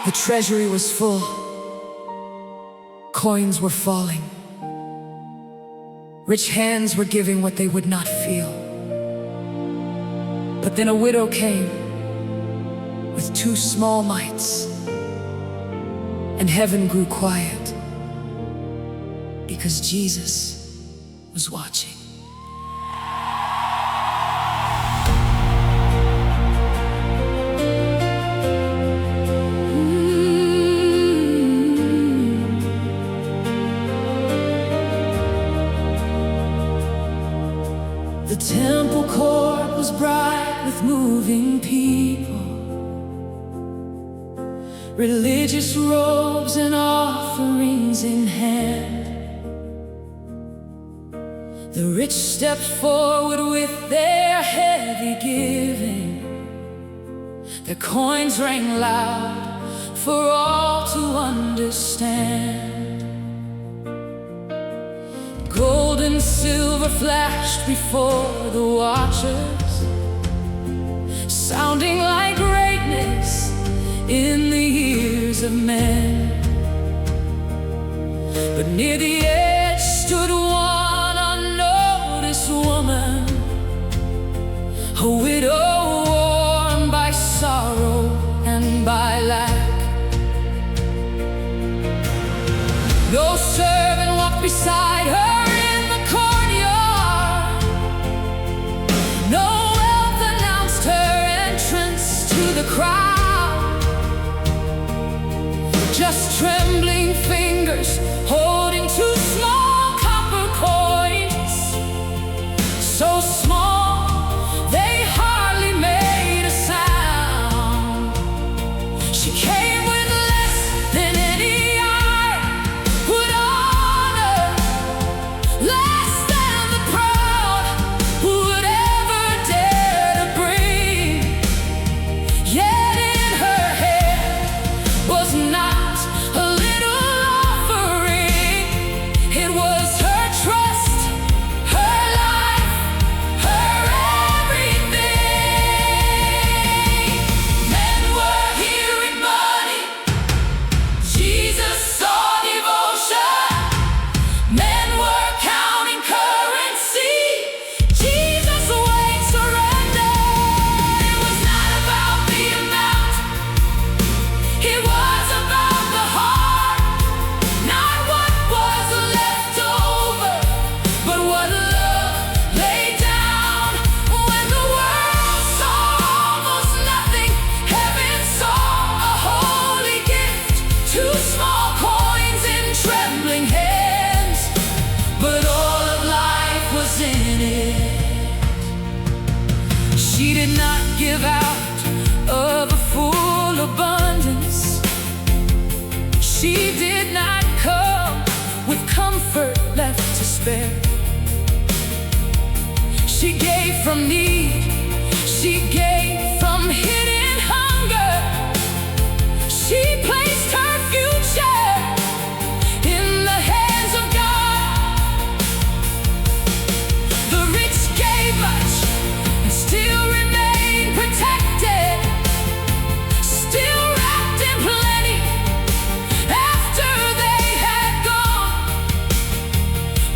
The treasury was full. Coins were falling. Rich hands were giving what they would not feel. But then a widow came with 2 small mites, and heaven grew quiet because Jesus was watching. The temple court was bright with moving people, religious robes and offerings in hand. The rich stepped forward with their heavy giving. Their coins rang loud for all to understand. Gold and silver flashed before the watchers, sounding like greatness in the ears of men. But near the edge stood one unnoticed woman, a widow worn by sorrow and by lack. No servant walked beside her. Just trembling fingers holding 2 small copper coins, so small they hardly made a sound. She came with less than any eye would honor, less than the proud would ever dare to bring. Yet in her hand was not she did not give out of a full abundance. She did not come with comfort left to spare. She gave from need, she gave from hidden hunger. She placed her future in the hands of God. The rich gave much and still remain protected, still wrapped in plenty after they had gone.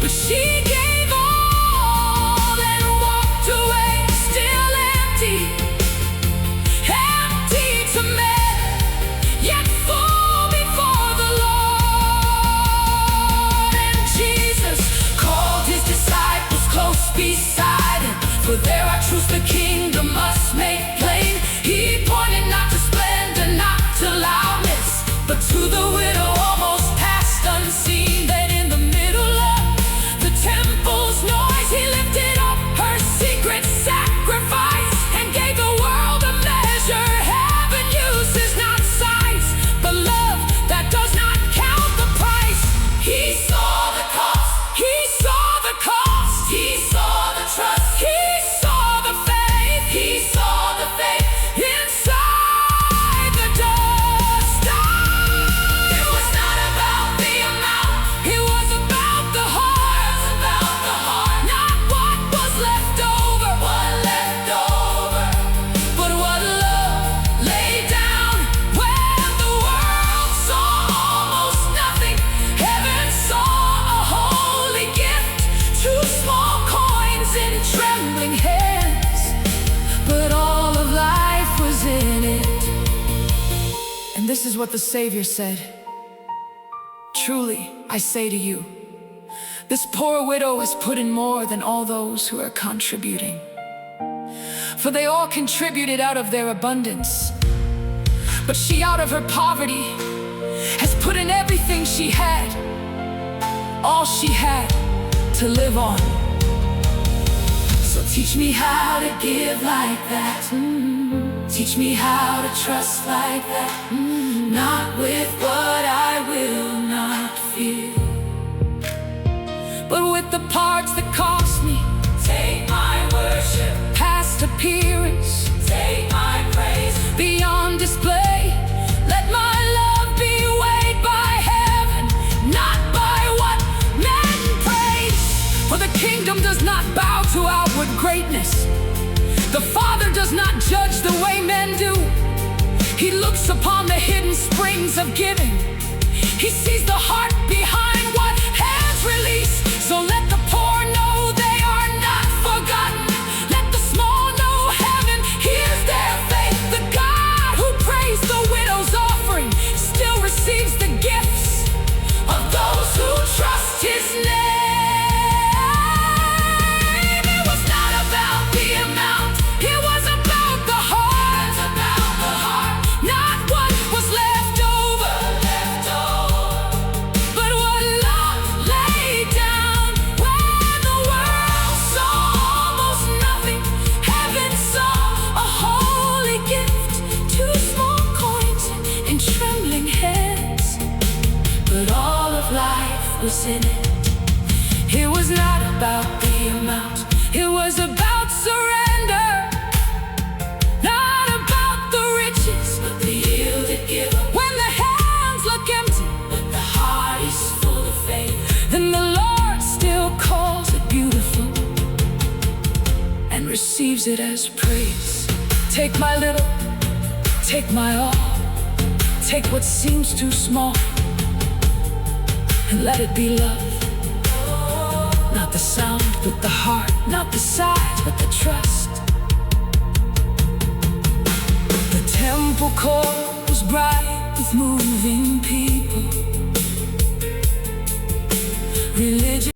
But she gave all and walked away still empty, empty to men, yet full before the Lord. And Jesus called his disciples close beside him, for there are truths the kingdom must make plain. He pointed not to splendor, not to loudness, but to the widow almost passed unseen. Then in the middle of the temple's noise, he lifted up her secret sacrifice and gave the world a measure. Heaven uses not size, but love that does not count the price. He saw the cost, he saw the cost, he saw the trust, he saw the faith. this is what the Savior said. Truly, I say to you, this poor widow has put in more than all those who are contributing. For they all contributed out of their abundance, but she out of her poverty has put in everything she had, all she had to live on. So teach me how to give like that. Teach me how to trust like that. Not with what I will not feel, but with the parts that cost me. Take my worship, past appearance. Take my praise, beyond display. Let my love be weighed by heaven, not by what men praise. For the kingdom does not bow to outward greatness. The Father does not judge the way men do. He looks upon the hidden springs of giving. He sees the heart behind what hands release. So let the poor know they are not forgotten. Let the small know heaven hears their faith. The God who praised the widow's offering still receives the gifts of those who trust His name. It was not about the amount, it was about the heart. Not what was left over, but what love laid down. When the world saw almost nothing, heaven saw a holy gift. 2 small coins in trembling hands, but all of life was in it. It was not about the amount, it was about surrender. Not about the riches, but the yielded giver. When the hands look empty, but the heart is full of faith, then the Lord still calls it beautiful and receives it as praise. Take my little, take my all. Take what seems too small and let it be love. Not the sound, but the heart. Not the size, but the trust. The temple court was bright with moving people. Religion